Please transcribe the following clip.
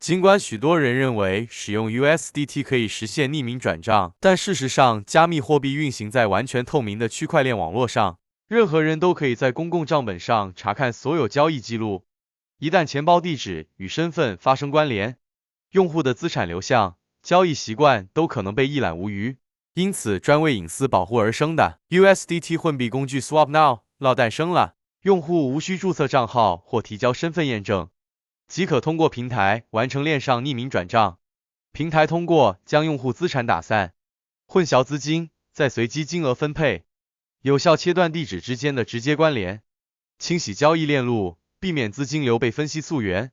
尽管许多人认为使用 USDT 可以实现匿名转账，但事实上，加密货币运行在完全透明的区块链网络上，任何人都可以在公共账本上查看所有交易记录。一旦钱包地址与身份发生关联，用户的资产流向、交易习惯都可能被一览无余。因此，专为隐私保护而生的 USDT 混币工具 SwapNow 诞生了。用户无需注册账号或提交身份验证，即可通过平台完成链上匿名转账。平台通过将用户资产打散、混淆资金，再随机金额分配，有效切断地址之间的直接关联，清洗交易链路，避免资金流被分析溯源。